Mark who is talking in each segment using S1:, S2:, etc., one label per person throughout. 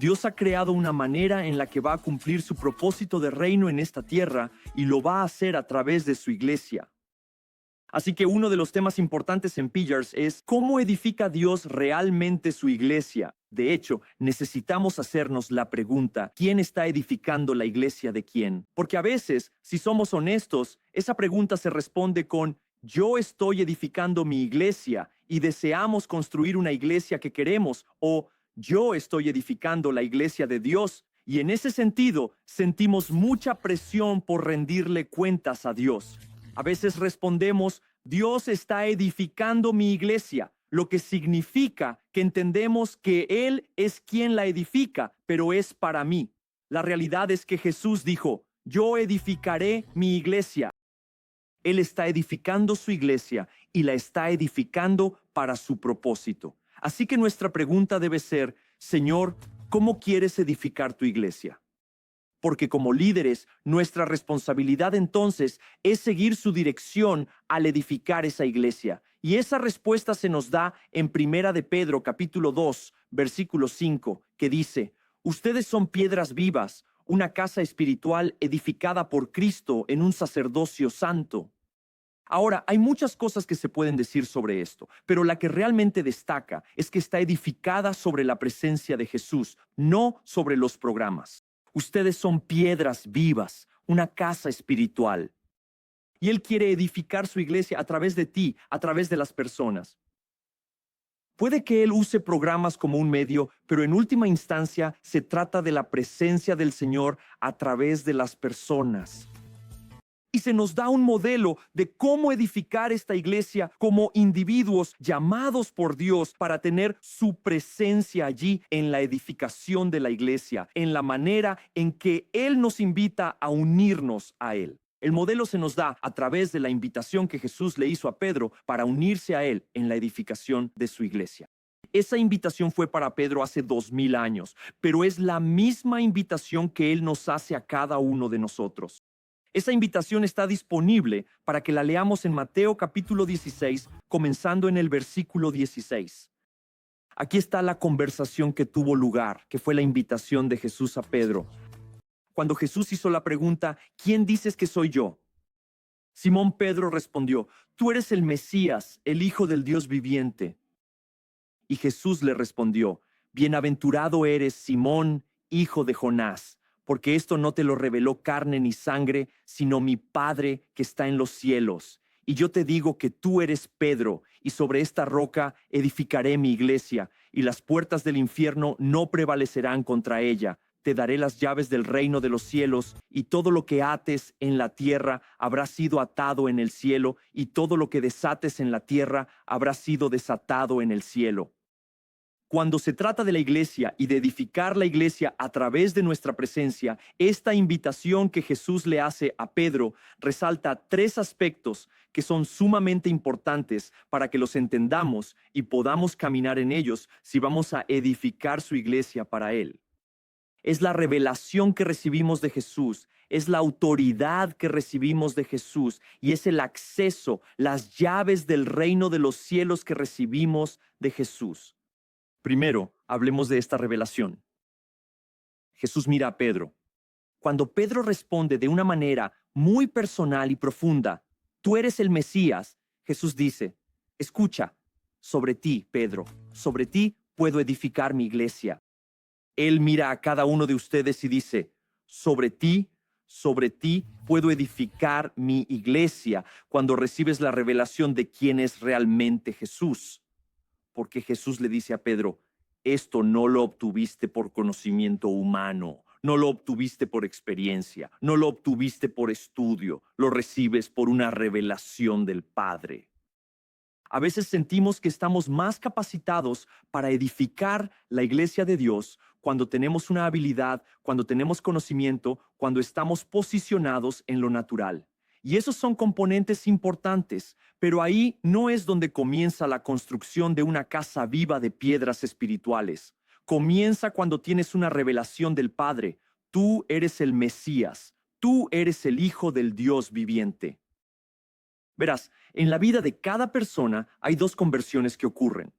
S1: Dios ha creado una manera en la que va a cumplir su propósito de reino en esta tierra y lo va a hacer a través de su iglesia. Así que uno de los temas importantes en Pillars es ¿cómo edifica Dios realmente su iglesia? De hecho, necesitamos hacernos la pregunta, ¿quién está edificando la iglesia de quién? Porque a veces, si somos honestos, esa pregunta se responde con yo estoy edificando mi iglesia y deseamos construir una iglesia que queremos, o yo estoy edificando la iglesia de Dios. Y en ese sentido, sentimos mucha presión por rendirle cuentas a Dios. A veces respondemos, Dios está edificando mi iglesia, lo que significa que entendemos que Él es quien la edifica, pero es para mí. La realidad es que Jesús dijo, yo edificaré mi iglesia. Él está edificando su iglesia y la está edificando para su propósito. Así que nuestra pregunta debe ser, Señor, ¿cómo quieres edificar tu iglesia? Porque como líderes, nuestra responsabilidad entonces es seguir su dirección al edificar esa iglesia. Y esa respuesta se nos da en Primera de Pedro, capítulo 2, versículo 5, que dice, ustedes son piedras vivas, una casa espiritual edificada por Cristo en un sacerdocio santo. Ahora, hay muchas cosas que se pueden decir sobre esto, pero la que realmente destaca es que está edificada sobre la presencia de Jesús, no sobre los programas. Ustedes son piedras vivas, una casa espiritual. Y Él quiere edificar su iglesia a través de ti, a través de las personas. Puede que Él use programas como un medio, pero en última instancia se trata de la presencia del Señor a través de las personas. Y se nos da un modelo de cómo edificar esta iglesia como individuos llamados por Dios para tener su presencia allí en la edificación de la iglesia, en la manera en que Él nos invita a unirnos a Él. El modelo se nos da a través de la invitación que Jesús le hizo a Pedro para unirse a Él en la edificación de su iglesia. Esa invitación fue para Pedro hace 2000 años, pero es la misma invitación que Él nos hace a cada uno de nosotros. Esa invitación está disponible para que la leamos en Mateo capítulo 16, comenzando en el versículo 16. Aquí está la conversación que tuvo lugar, que fue la invitación de Jesús a Pedro. Cuando Jesús hizo la pregunta, ¿quién dices que soy yo? Simón Pedro respondió, tú eres el Mesías, el Hijo del Dios viviente. Y Jesús le respondió, bienaventurado eres, Simón, hijo de Jonás, porque esto no te lo reveló carne ni sangre, sino mi Padre que está en los cielos. Y yo te digo que tú eres Pedro, y sobre esta roca edificaré mi iglesia, y las puertas del infierno no prevalecerán contra ella. Te daré las llaves del reino de los cielos, y todo lo que ates en la tierra habrá sido atado en el cielo, y todo lo que desates en la tierra habrá sido desatado en el cielo. Cuando se trata de la iglesia y de edificar la iglesia a través de nuestra presencia, esta invitación que Jesús le hace a Pedro resalta 3 aspectos que son sumamente importantes para que los entendamos y podamos caminar en ellos si vamos a edificar su iglesia para Él. Es la revelación que recibimos de Jesús, es la autoridad que recibimos de Jesús y es el acceso, las llaves del reino de los cielos que recibimos de Jesús. Primero, hablemos de esta revelación. Jesús mira a Pedro. Cuando Pedro responde de una manera muy personal y profunda, tú eres el Mesías, Jesús dice, escucha, sobre ti, Pedro, sobre ti puedo edificar mi iglesia. Él mira a cada uno de ustedes y dice, sobre ti puedo edificar mi iglesia cuando recibes la revelación de quién es realmente Jesús. Porque Jesús le dice a Pedro, esto no lo obtuviste por conocimiento humano, no lo obtuviste por experiencia, no lo obtuviste por estudio, lo recibes por una revelación del Padre. A veces sentimos que estamos más capacitados para edificar la iglesia de Dios cuando tenemos una habilidad, cuando tenemos conocimiento, cuando estamos posicionados en lo natural. Y esos son componentes importantes, pero ahí no es donde comienza la construcción de una casa viva de piedras espirituales. Comienza cuando tienes una revelación del Padre. Tú eres el Mesías, tú eres el Hijo del Dios viviente. Verás, en la vida de cada persona hay 2 conversiones que ocurren.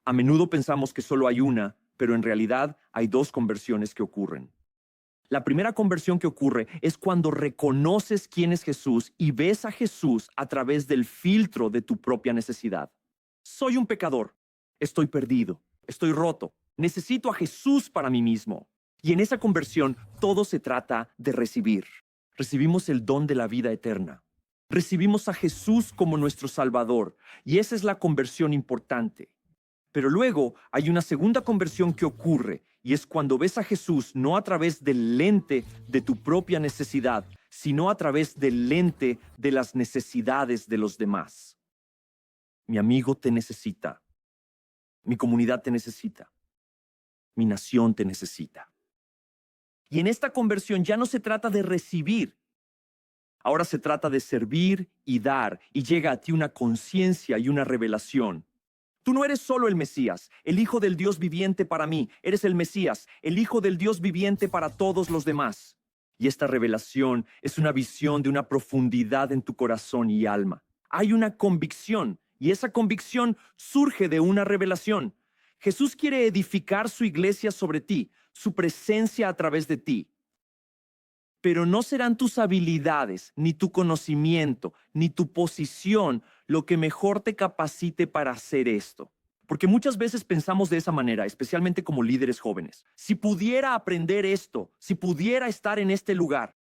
S1: A menudo pensamos que solo hay una, pero en realidad hay dos conversiones que ocurren. La primera conversión que ocurre es cuando reconoces quién es Jesús y ves a Jesús a través del filtro de tu propia necesidad. Soy un pecador, estoy perdido, estoy roto, necesito a Jesús para mí mismo. Y en esa conversión todo se trata de recibir. Recibimos el don de la vida eterna. Recibimos a Jesús como nuestro Salvador, y esa es la conversión importante. Pero luego hay una segunda conversión que ocurre, y es cuando ves a Jesús no a través del lente de tu propia necesidad, sino a través del lente de las necesidades de los demás. Mi amigo te necesita. Mi comunidad te necesita. Mi nación te necesita. Y en esta conversión ya no se trata de recibir. Ahora se trata de servir y dar, y llega a ti una conciencia y una revelación. Tú no eres solo el Mesías, el Hijo del Dios viviente para mí. Eres el Mesías, el Hijo del Dios viviente para todos los demás. Y esta revelación es una visión de una profundidad en tu corazón y alma. Hay una convicción, y esa convicción surge de una revelación. Jesús quiere edificar su iglesia sobre ti, su presencia a través de ti. Pero no serán tus habilidades, ni tu conocimiento, ni tu posición lo que mejor te capacite para hacer esto. Porque muchas veces pensamos de esa manera, especialmente como líderes jóvenes. Si pudiera aprender esto, si pudiera estar en este lugar.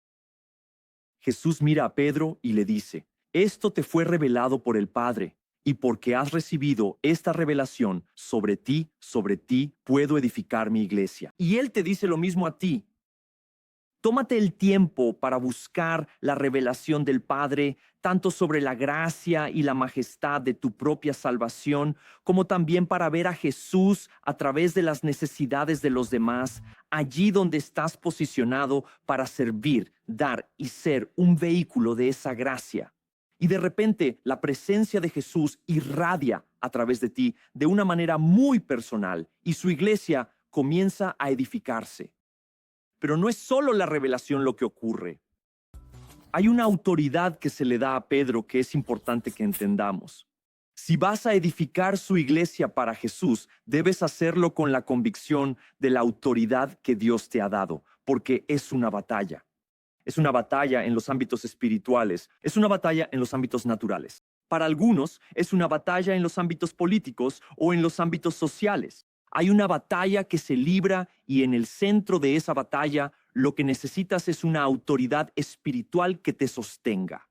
S1: Jesús mira a Pedro y le dice, esto te fue revelado por el Padre, y porque has recibido esta revelación sobre ti puedo edificar mi iglesia. Y Él te dice lo mismo a ti. Tómate el tiempo para buscar la revelación del Padre, tanto sobre la gracia y la majestad de tu propia salvación, como también para ver a Jesús a través de las necesidades de los demás, allí donde estás posicionado para servir, dar y ser un vehículo de esa gracia. Y de repente la presencia de Jesús irradia a través de ti de una manera muy personal y su iglesia comienza a edificarse. Pero no es solo la revelación lo que ocurre. Hay una autoridad que se le da a Pedro que es importante que entendamos. Si vas a edificar su iglesia para Jesús, debes hacerlo con la convicción de la autoridad que Dios te ha dado, porque es una batalla. Es una batalla en los ámbitos espirituales, es una batalla en los ámbitos naturales. Para algunos, es una batalla en los ámbitos políticos o en los ámbitos sociales. Hay una batalla que se libra y en el centro de esa batalla lo que necesitas es una autoridad espiritual que te sostenga.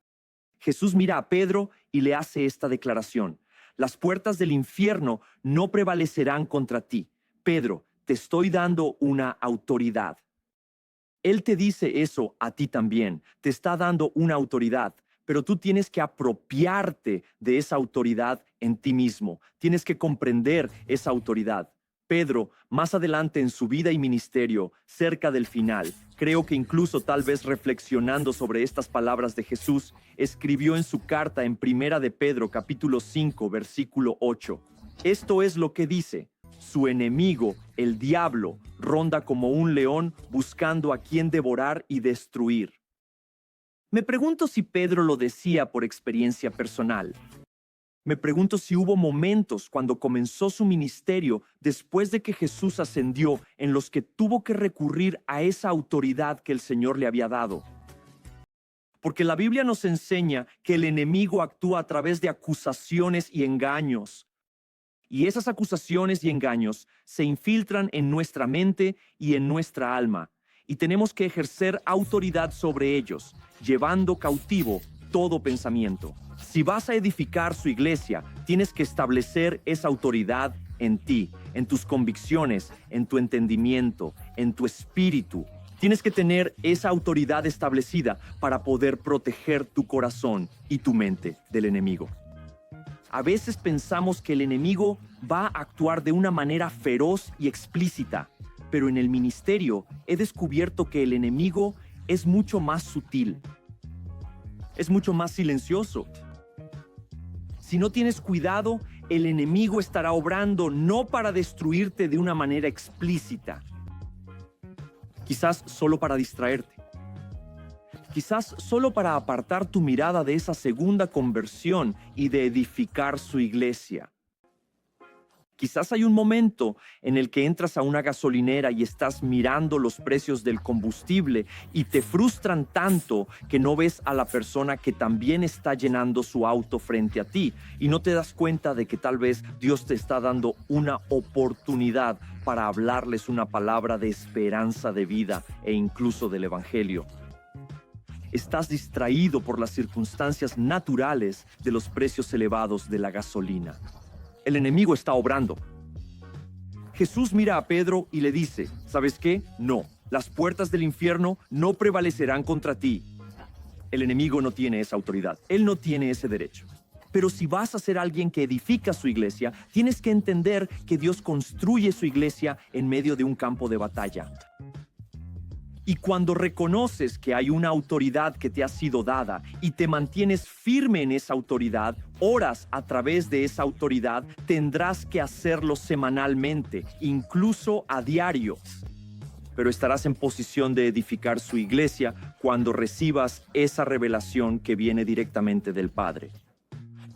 S1: Jesús mira a Pedro y le hace esta declaración. Las puertas del infierno no prevalecerán contra ti. Pedro, te estoy dando una autoridad. Él te dice eso a ti también. Te está dando una autoridad, pero tú tienes que apropiarte de esa autoridad en ti mismo. Tienes que comprender esa autoridad. Pedro, más adelante en su vida y ministerio, cerca del final, creo que incluso tal vez reflexionando sobre estas palabras de Jesús, escribió en su carta en Primera de Pedro, capítulo 5, versículo 8. Esto es lo que dice, su enemigo, el diablo, ronda como un león buscando a quien devorar y destruir. Me pregunto si Pedro lo decía por experiencia personal. Me pregunto si hubo momentos cuando comenzó su ministerio después de que Jesús ascendió en los que tuvo que recurrir a esa autoridad que el Señor le había dado. Porque la Biblia nos enseña que el enemigo actúa a través de acusaciones y engaños. Y esas acusaciones y engaños se infiltran en nuestra mente y en nuestra alma. Y tenemos que ejercer autoridad sobre ellos, llevando cautivo todo pensamiento. Si vas a edificar su iglesia, tienes que establecer esa autoridad en ti, en tus convicciones, en tu entendimiento, en tu espíritu. Tienes que tener esa autoridad establecida para poder proteger tu corazón y tu mente del enemigo. A veces pensamos que el enemigo va a actuar de una manera feroz y explícita, pero en el ministerio he descubierto que el enemigo es mucho más sutil. Es mucho más silencioso. Si no tienes cuidado, el enemigo estará obrando no para destruirte de una manera explícita, quizás solo para distraerte, quizás solo para apartar tu mirada de esa segunda conversión y de edificar su iglesia. Quizás hay un momento en el que entras a una gasolinera y estás mirando los precios del combustible y te frustran tanto que no ves a la persona que también está llenando su auto frente a ti y no te das cuenta de que tal vez Dios te está dando una oportunidad para hablarles una palabra de esperanza de vida e incluso del Evangelio. Estás distraído por las circunstancias naturales de los precios elevados de la gasolina. El enemigo está obrando. Jesús mira a Pedro y le dice, ¿sabes qué? No, las puertas del infierno no prevalecerán contra ti. El enemigo no tiene esa autoridad, él no tiene ese derecho. Pero si vas a ser alguien que edifica su iglesia, tienes que entender que Dios construye su iglesia en medio de un campo de batalla. Y cuando reconoces que hay una autoridad que te ha sido dada y te mantienes firme en esa autoridad, oras a través de esa autoridad, tendrás que hacerlo semanalmente, incluso a diario. Pero estarás en posición de edificar su iglesia cuando recibas esa revelación que viene directamente del Padre.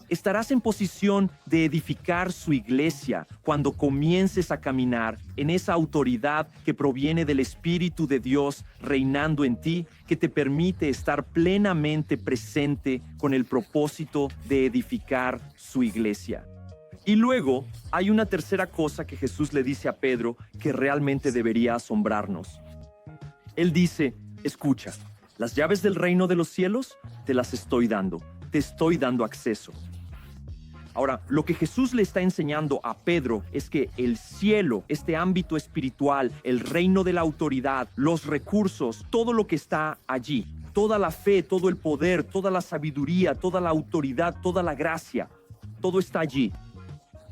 S1: Estarás en posición de edificar su iglesia cuando comiences a caminar en esa autoridad que proviene del Espíritu de Dios reinando en ti, que te permite estar plenamente presente con el propósito de edificar su iglesia. Y luego hay una tercera cosa que Jesús le dice a Pedro que realmente debería asombrarnos. Él dice, escucha, las llaves del reino de los cielos te las estoy dando acceso. Ahora, lo que Jesús le está enseñando a Pedro es que el cielo, este ámbito espiritual, el reino de la autoridad, los recursos, todo lo que está allí, toda la fe, todo el poder, toda la sabiduría, toda la autoridad, toda la gracia, todo está allí.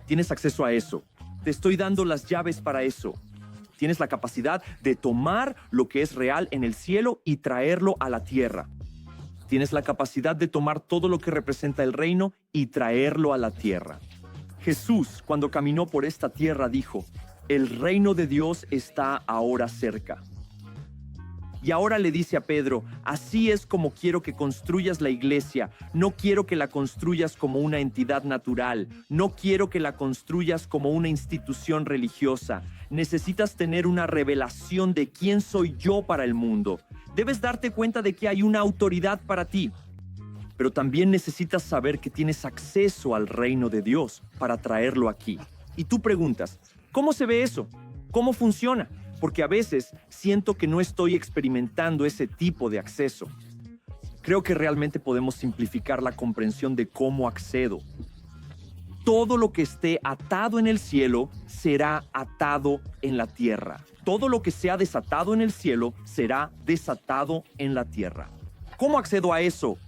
S1: Tienes acceso a eso. Te estoy dando las llaves para eso. Tienes la capacidad de tomar lo que es real en el cielo y traerlo a la tierra. Tienes la capacidad de tomar todo lo que representa el reino y traerlo a la tierra. Jesús, cuando caminó por esta tierra, dijo, el reino de Dios está ahora cerca. Y ahora le dice a Pedro, así es como quiero que construyas la iglesia. No quiero que la construyas como una entidad natural. No quiero que la construyas como una institución religiosa. Necesitas tener una revelación de quién soy yo para el mundo. Debes darte cuenta de que hay una autoridad para ti. Pero también necesitas saber que tienes acceso al reino de Dios para traerlo aquí. Y tú preguntas, ¿cómo se ve eso? ¿Cómo funciona? Porque a veces siento que no estoy experimentando ese tipo de acceso. Creo que realmente podemos simplificar la comprensión de cómo accedo. Todo lo que esté atado en el cielo será atado en la tierra. Todo lo que sea desatado en el cielo será desatado en la tierra. ¿Cómo accedo a eso?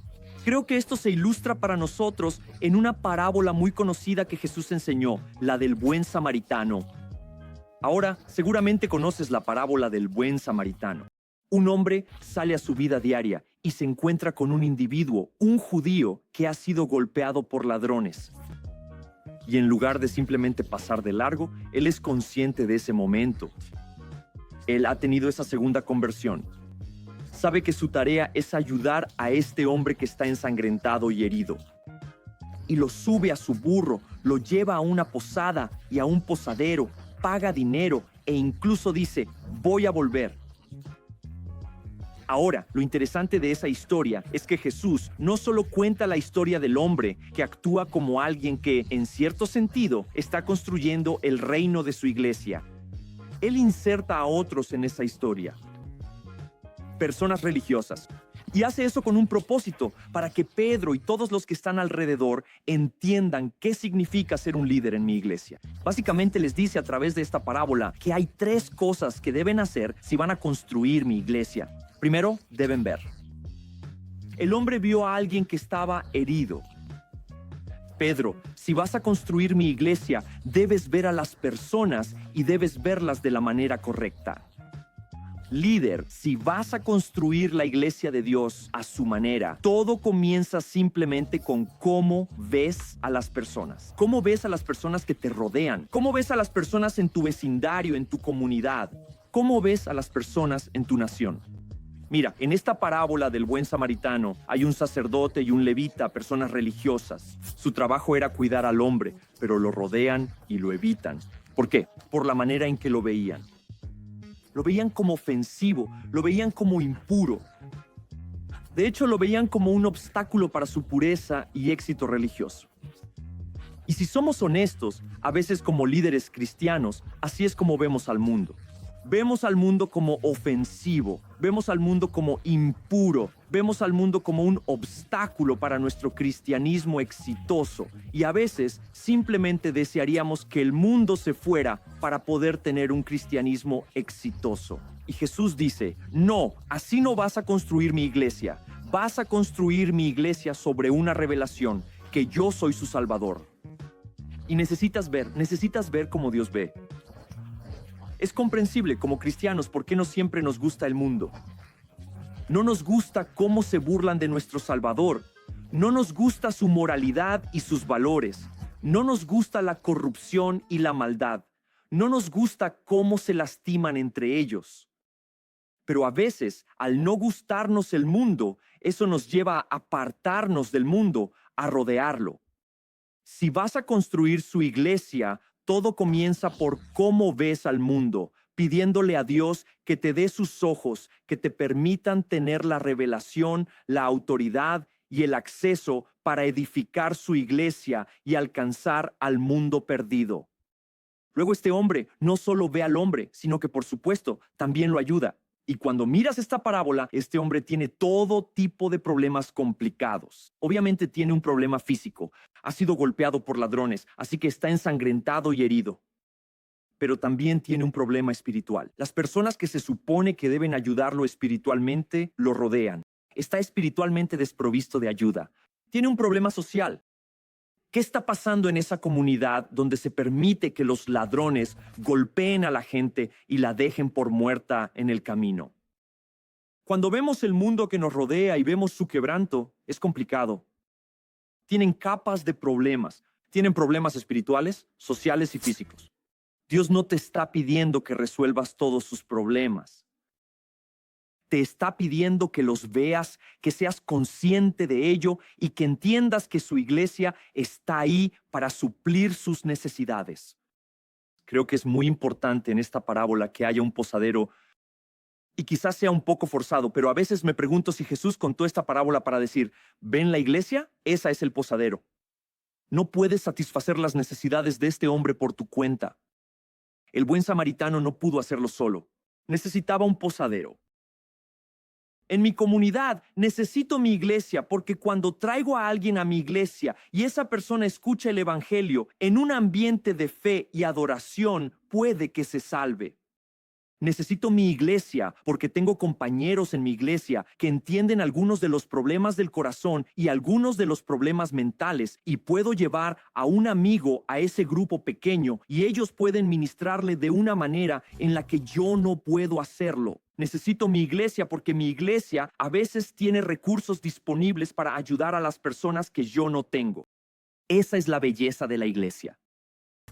S1: Creo que esto se ilustra para nosotros en una parábola muy conocida que Jesús enseñó, la del buen samaritano. Ahora, seguramente conoces la parábola del buen samaritano. Un hombre sale a su vida diaria y se encuentra con un individuo, un judío, que ha sido golpeado por ladrones. Y en lugar de simplemente pasar de largo, él es consciente de ese momento. Él ha tenido esa segunda conversión. Sabe que su tarea es ayudar a este hombre que está ensangrentado y herido. Y lo sube a su burro, lo lleva a una posada y a un posadero, paga dinero e incluso dice, voy a volver. Ahora, lo interesante de esa historia es que Jesús no solo cuenta la historia del hombre que actúa como alguien que, en cierto sentido, está construyendo el reino de su iglesia. Él inserta a otros en esa historia. Personas religiosas. Y hace eso con un propósito, para que Pedro y todos los que están alrededor entiendan qué significa ser un líder en mi iglesia. Básicamente les dice a través de esta parábola que hay 3 cosas que deben hacer si van a construir mi iglesia. Primero, deben ver. El hombre vio a alguien que estaba herido. Pedro, si vas a construir mi iglesia, debes ver a las personas y debes verlas de la manera correcta. Líder, si vas a construir la iglesia de Dios a su manera, todo comienza simplemente con cómo ves a las personas. ¿Cómo ves a las personas que te rodean? ¿Cómo ves a las personas en tu vecindario, en tu comunidad? ¿Cómo ves a las personas en tu nación? Mira, en esta parábola del buen samaritano hay un sacerdote y un levita, personas religiosas. Su trabajo era cuidar al hombre, pero lo rodean y lo evitan. ¿Por qué? Por la manera en que lo veían. Lo veían como ofensivo, lo veían como impuro. De hecho, lo veían como un obstáculo para su pureza y éxito religioso. Y si somos honestos, a veces como líderes cristianos, así es como vemos al mundo. Vemos al mundo como ofensivo, vemos al mundo como impuro, vemos al mundo como un obstáculo para nuestro cristianismo exitoso. Y a veces simplemente desearíamos que el mundo se fuera para poder tener un cristianismo exitoso. Y Jesús dice, no, así no vas a construir mi iglesia. Vas a construir mi iglesia sobre una revelación, que yo soy su Salvador. Y necesitas ver como Dios ve. Es comprensible como cristianos por qué no siempre nos gusta el mundo. No nos gusta cómo se burlan de nuestro Salvador. No nos gusta su moralidad y sus valores. No nos gusta la corrupción y la maldad. No nos gusta cómo se lastiman entre ellos. Pero a veces, al no gustarnos el mundo, eso nos lleva a apartarnos del mundo, a rodearlo. Si vas a construir su iglesia, todo comienza por cómo ves al mundo, pidiéndole a Dios que te dé sus ojos, que te permitan tener la revelación, la autoridad y el acceso para edificar su iglesia y alcanzar al mundo perdido. Luego este hombre no solo ve al hombre, sino que por supuesto también lo ayuda. Y cuando miras esta parábola, este hombre tiene todo tipo de problemas complicados. Obviamente tiene un problema físico. Ha sido golpeado por ladrones, así que está ensangrentado y herido. Pero también tiene un problema espiritual. Las personas que se supone que deben ayudarlo espiritualmente lo rodean. Está espiritualmente desprovisto de ayuda. Tiene un problema social. ¿Qué está pasando en esa comunidad donde se permite que los ladrones golpeen a la gente y la dejen por muerta en el camino? Cuando vemos el mundo que nos rodea y vemos su quebranto, es complicado. Tienen capas de problemas. Tienen problemas espirituales, sociales y físicos. Dios no te está pidiendo que resuelvas todos sus problemas. Te está pidiendo que los veas, que seas consciente de ello y que entiendas que su iglesia está ahí para suplir sus necesidades. Creo que es muy importante en esta parábola que haya un posadero y quizás sea un poco forzado, pero a veces me pregunto si Jesús contó esta parábola para decir, ¿ven la iglesia? Esa es el posadero. No puedes satisfacer las necesidades de este hombre por tu cuenta. El buen samaritano no pudo hacerlo solo. Necesitaba un posadero. En mi comunidad necesito mi iglesia porque cuando traigo a alguien a mi iglesia y esa persona escucha el evangelio en un ambiente de fe y adoración, puede que se salve. Necesito mi iglesia porque tengo compañeros en mi iglesia que entienden algunos de los problemas del corazón y algunos de los problemas mentales y puedo llevar a un amigo a ese grupo pequeño y ellos pueden ministrarle de una manera en la que yo no puedo hacerlo. Necesito mi iglesia porque mi iglesia a veces tiene recursos disponibles para ayudar a las personas que yo no tengo. Esa es la belleza de la iglesia.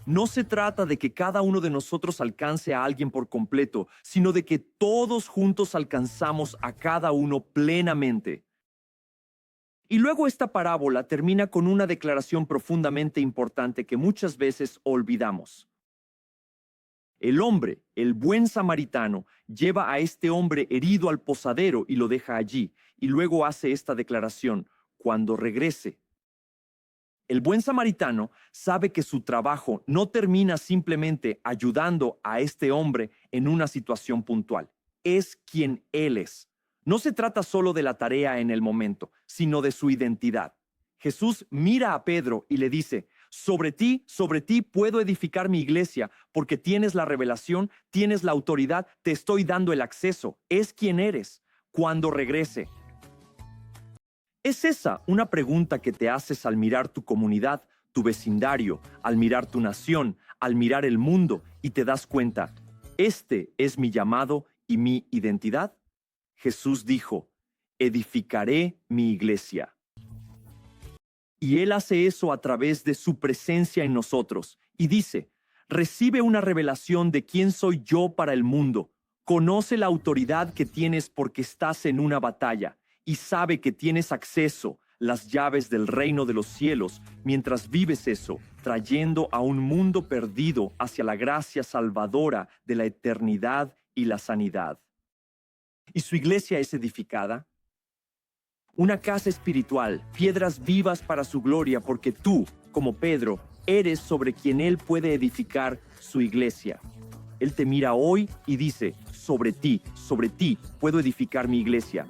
S1: No se trata de que cada uno de nosotros alcance a alguien por completo, sino de que todos juntos alcanzamos a cada uno plenamente. Y luego esta parábola termina con una declaración profundamente importante que muchas veces olvidamos. El hombre, el buen samaritano, lleva a este hombre herido al posadero y lo deja allí, y luego hace esta declaración: cuando regrese. El buen samaritano sabe que su trabajo no termina simplemente ayudando a este hombre en una situación puntual. Es quien él es. No se trata solo de la tarea en el momento, sino de su identidad. Jesús mira a Pedro y le dice: sobre ti puedo edificar mi iglesia, porque tienes la revelación, tienes la autoridad, te estoy dando el acceso. Es quien eres. Cuando regrese. ¿Es esa una pregunta que te haces al mirar tu comunidad, tu vecindario, al mirar tu nación, al mirar el mundo y te das cuenta, este es mi llamado y mi identidad? Jesús dijo: edificaré mi iglesia. Y Él hace eso a través de su presencia en nosotros. Y dice: recibe una revelación de quién soy yo para el mundo, Conoce la autoridad que tienes porque estás en una batalla y sabe que tienes acceso, las llaves del reino de los cielos, mientras vives eso, trayendo a un mundo perdido hacia la gracia salvadora de la eternidad y la sanidad. ¿Y su iglesia es edificada? Una casa espiritual, piedras vivas para su gloria, porque tú, como Pedro, eres sobre quien Él puede edificar su iglesia. Él te mira hoy y dice, sobre ti puedo edificar mi iglesia.